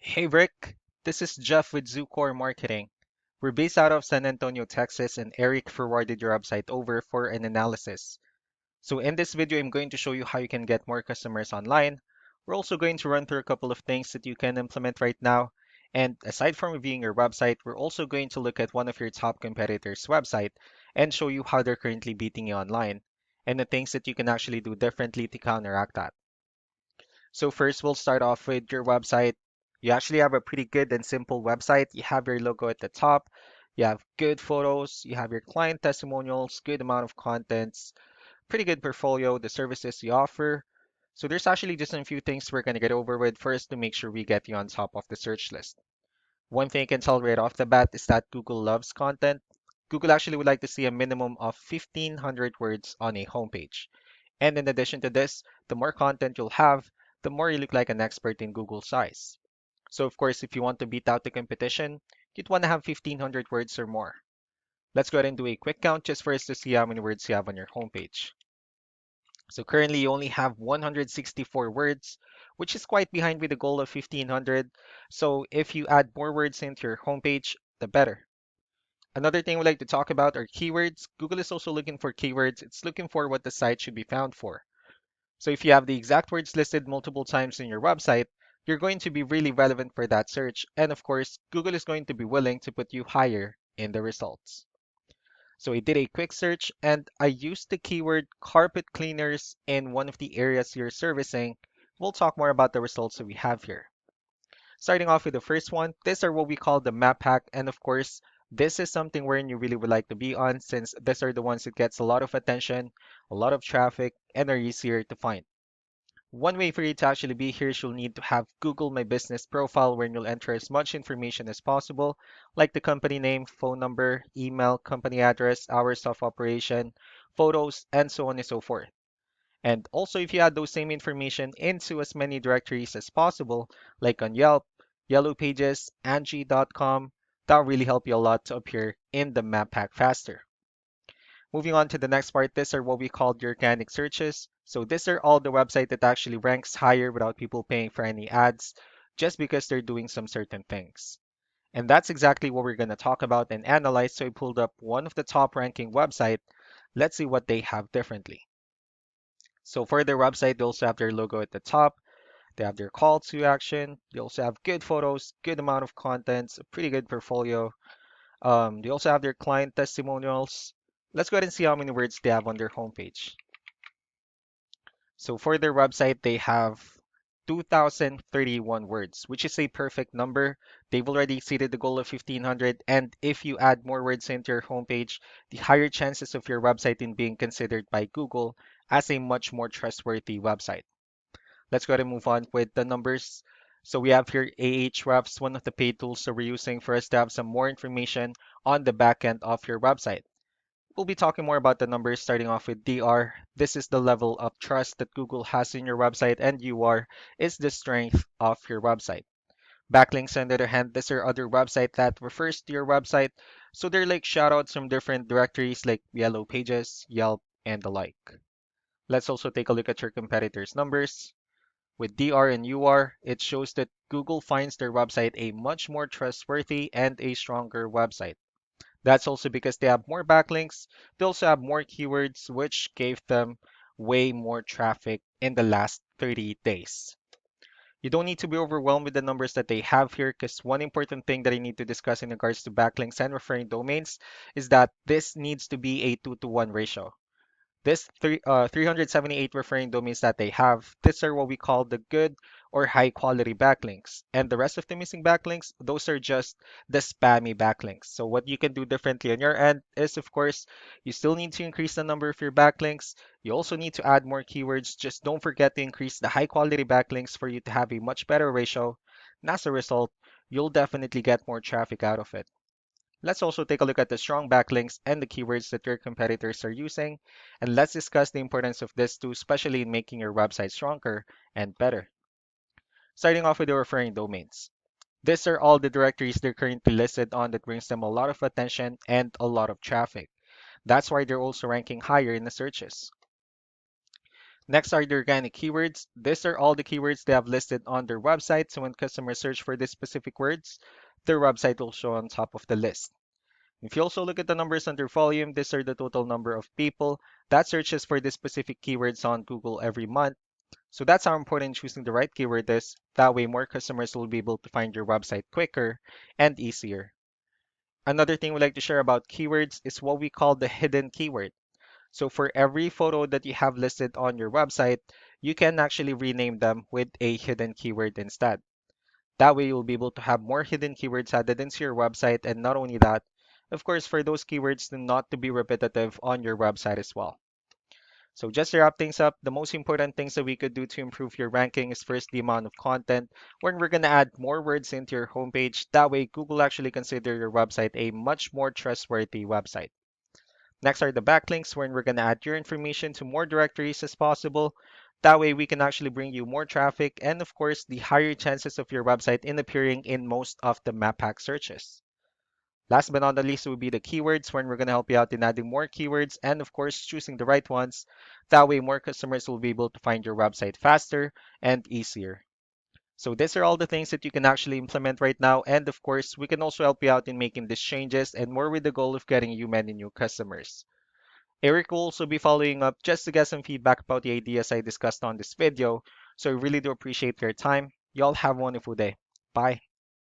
Hey Rick, this is Jeff with Zucore Marketing. We're based out of San Antonio, Texas, and Eric forwarded your website over for an analysis. So in this video, I'm going to show you how you can get more customers online. We're also going to run through a couple of things that you can implement right now. And aside from reviewing your website, we're also going to look at one of your top competitors' website and show you how they're currently beating you online and the things that you can actually do differently to counteract that. So first, we'll start off with your website. You actually have a pretty good and simple website. You have your logo at the top. You have good photos. You have your client testimonials, good amount of contents, pretty good portfolio, the services you offer. So there's actually just a few things we're going to get over with first to make sure we get you on top of the search list. One thing I can tell right off the bat is that Google loves content. Google actually would like to see a minimum of 1,500 words on a homepage. And in addition to this, the more content you'll have, the more you look like an expert in Google's eyes. So of course, if you want to beat out the competition, you'd want to have 1,500 words or more. Let's go ahead and do a quick count just for us to see how many words you have on your homepage. So currently you only have 164 words, which is quite behind with the goal of 1,500. So if you add more words into your homepage, the better. Another thing we'd like to talk about are keywords. Google is also looking for keywords. It's looking for what the site should be found for. So if you have the exact words listed multiple times in your website, you're going to be really relevant for that search. And of course, Google is going to be willing to put you higher in the results. So I did a quick search and I used the keyword carpet cleaners in one of the areas you're servicing. We'll talk more about the results that we have here. Starting off with the first one, these are what we call the map hack. And of course, this is something wherein you really would like to be on since these are the ones that gets a lot of attention, a lot of traffic, and are easier to find. One way for you to actually be here is you'll need to have Google My Business profile where you'll enter as much information as possible, like the company name, phone number, email, company address, hours of operation, photos, and so on and so forth. And also, if you add those same information into as many directories as possible, like on Yelp, Yellow Pages, Angie.com, that'll really help you a lot to appear in the map pack faster. Moving on to the next part, these are what we call the organic searches. So these are all the website that actually ranks higher without people paying for any ads, just because they're doing some certain things. And that's exactly what we're going to talk about and analyze. So I pulled up one of the top ranking website. Let's see what they have differently. So for their website, they also have their logo at the top. They have their call to action. They also have good photos, good amount of contents, a pretty good portfolio. They also have their client testimonials. Let's go ahead and see how many words they have on their homepage. So for their website, they have 2,031 words, which is a perfect number. They've already exceeded the goal of 1,500. And if you add more words into your homepage, the higher chances of your website in being considered by Google as a much more trustworthy website. Let's go ahead and move on with the numbers. So we have here Ahrefs, one of the paid tools that we're using for us to have some more information on the back end of your website. We'll be talking more about the numbers starting off with DR. This is the level of trust that Google has in your website, and UR is the strength of your website. Backlinks, on the other hand, these are other website that refers to your website. So they're like shoutouts from different directories like Yellow Pages, Yelp, and the like. Let's also take a look at your competitors' numbers. With DR and UR, it shows that Google finds their website a much more trustworthy and a stronger website. That's also because they have more backlinks. They also have more keywords, which gave them way more traffic in the last 30 days. You don't need to be overwhelmed with the numbers that they have here because one important thing that I need to discuss in regards to backlinks and referring domains is that this needs to be a 2-to-1 ratio. This 378 referring domains that they have, these are what we call the good or high quality backlinks. And the rest of the missing backlinks, those are just the spammy backlinks. So what you can do differently on your end is, of course, you still need to increase the number of your backlinks. You also need to add more keywords. Just don't forget to increase the high quality backlinks for you to have a much better ratio. And as a result, you'll definitely get more traffic out of it. Let's also take a look at the strong backlinks and the keywords that your competitors are using, and let's discuss the importance of this too, especially in making your website stronger and better. Starting off with the referring domains. These are all the directories they're currently listed on that brings them a lot of attention and a lot of traffic. That's why they're also ranking higher in the searches. Next are the organic keywords. These are all the keywords they have listed on their website. So when customers search for these specific words, their website will show on top of the list. If you also look at the numbers under volume, these are the total number of people that searches for these specific keywords on Google every month. So that's how important choosing the right keyword is. That way more customers will be able to find your website quicker and easier. Another thing we like to share about keywords is what we call the hidden keyword. So for every photo that you have listed on your website, you can actually rename them with a hidden keyword instead. That way you'll be able to have more hidden keywords added into your website. And not only that, of course, for those keywords to not to be repetitive on your website as well. So just to wrap things up, the most important things that we could do to improve your ranking is first the amount of content, when we're going to add more words into your homepage. That way Google actually consider your website a much more trustworthy website. Next are the backlinks, wherein we're going to add your information to more directories as possible. That way we can actually bring you more traffic and of course the higher chances of your website in appearing in most of the map pack searches. Last but not the least will be the keywords, wherein we're going to help you out in adding more keywords and of course choosing the right ones. That way more customers will be able to find your website faster and easier. So these are all the things that you can actually implement right now. And of course, we can also help you out in making these changes and more with the goal of getting you many new customers. Eric will also be following up just to get some feedback about the ideas I discussed on this video. So I really do appreciate your time. Y'all have a wonderful day. Bye.